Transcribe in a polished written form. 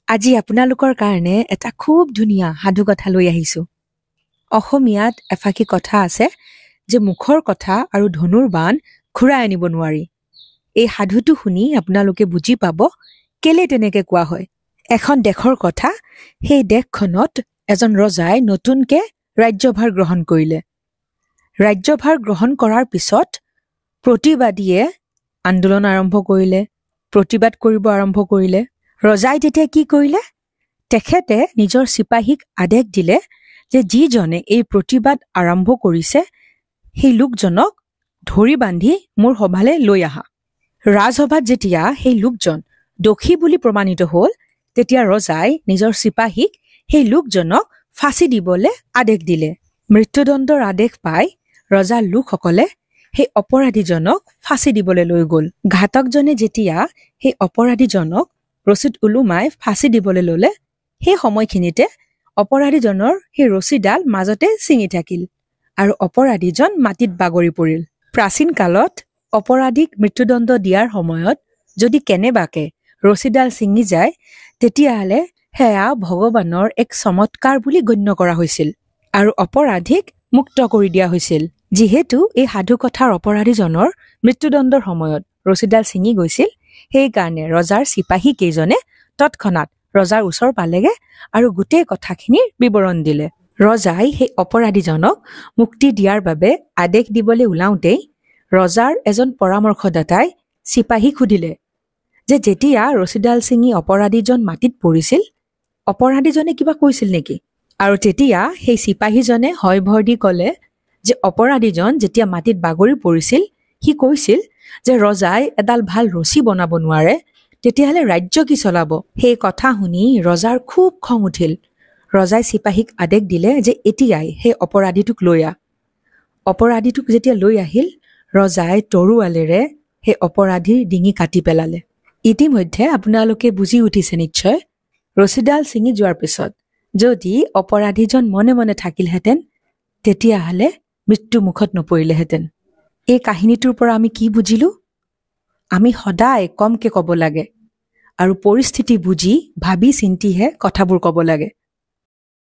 আজি আপোনালোকৰ কাৰণে এটা খুব ধুনীয়া সাধু কথা লৈ আহিছো। অসমীয়াত এফাকি কথা আছে যে মুখৰ কথা আৰু ধনুৰ বাণ ঘূৰাই আনিব নোৱাৰি। এই সাধুটো শুনি আপোনালোকে বুজি পাব কেলে তেনেকে কোৱা হয়। এখন দেশৰ কথা, সেই দেশখনত এজন ৰজাই নতুনকে ৰাজ্যভাৰ গ্ৰহণ কৰিলে। ৰাজ্যভাৰ গ্ৰহণ কৰাৰ পিছত প্ৰতিবাদীয়ে আন্দোলন আৰম্ভ কৰিলে, প্ৰতিবাদ কৰিব আৰম্ভ কৰিলে। ৰজাই তেতিয়া কি কৰিলে? তেখেতে নিজৰ চিপাহীক আদেশ দিলে যে যিজনে এই প্ৰতিবাদ আৰম্ভ কৰিছে সেই লোকজনক ধৰি বান্ধি মোৰ সভালৈ লৈ আহা। ৰাজসভাত যেতিয়া সেই লোকজন দোষী বুলি প্ৰমাণিত হ'ল, তেতিয়া ৰজাই নিজৰ চিপাহীক সেই লোকজনক ফাঁচি দিবলৈ আদেশ দিলে। মৃত্যুদণ্ডৰ আদেশ পাই ৰজাৰ লোকসকলে সেই অপৰাধীজনক ফাঁচি দিবলৈ লৈ গ'ল। ঘাতকজনে যেতিয়া সেই অপৰাধীজনক ৰছীত ওলোমাই ফাঁচি দিবলৈ ল'লে, সেই সময়খিনিতে অপৰাধীজনৰ সেই ৰছীডাল মাজতে ছিঙি থাকিল আৰু অপৰাধীজন মাটিত বাগৰি পৰিল। প্ৰাচীন কালত অপৰাধীক মৃত্যুদণ্ড দিয়াৰ সময়ত যদি কেনেবাকে ৰছীডাল ছিঙি যায়, তেতিয়াহ'লে সেয়া ভগৱানৰ এক চমৎকাৰ বুলি গণ্য কৰা হৈছিল আৰু অপৰাধীক মুক্ত কৰি দিয়া হৈছিল। যিহেতু এই সাধুকথাৰ অপৰাধীজনৰ মৃত্যুদণ্ডৰ সময়ত ৰছীডাল ছিঙি গৈছিল, সেইকাৰণে ৰজাৰ চিপাহী কেইজনে তৎক্ষণাত ৰজাৰ ওচৰ পালেগে আৰু গোটেই কথাখিনিৰ বিৱৰণ দিলে। ৰজাই সেই অপৰাধীজনক মুক্তি দিয়াৰ বাবে আদেশ দিবলৈ ওলাওঁতেই ৰজাৰ এজন পৰামৰ্শদাতাই চিপাহীক সুধিলে যে যেতিয়া ৰছীডাল ছিঙি অপৰাধীজন মাটিত পৰিছিল, অপৰাধীজনে কিবা কৈছিল নেকি? আৰু তেতিয়া সেই চিপাহীজনে হয় ভৰ দি ক'লে যে অপৰাধীজন যেতিয়া মাটিত বাগৰি পৰিছিল, সি কৈছিল যে ৰজাই এডাল ভাল ৰছী বনাব নোৱাৰে, তেতিয়াহ'লে ৰাজ্য কি চলাব? সেই কথা শুনি ৰজাৰ খুব খং উঠিল। ৰজাই চিপাহীক আদেশ দিলে যে এতিয়াই সেই অপৰাধীটোক লৈ আহ। অপৰাধীটোক যেতিয়া লৈ আহিল, ৰজাই তৰোৱালেৰে সেই অপৰাধীৰ ডিঙি কাটি পেলালে। ইতিমধ্যে আপোনালোকে বুজি উঠিছে নিশ্চয়, ৰছীডাল ছিঙি যোৱাৰ পিছত যদি অপৰাধীজন মনে মনে থাকিলহেঁতেন, তেতিয়াহ'লে মৃত্যু মুখত নপৰিলেহেঁতেন। এই কাহিনীটোৰ পৰা আমি কি বুজিলো? আমি সদায় কমকে ক'ব লাগে আৰু পৰিস্থিতি বুজি ভাবি চিন্তিহে কথাবোৰ ক'ব লাগে।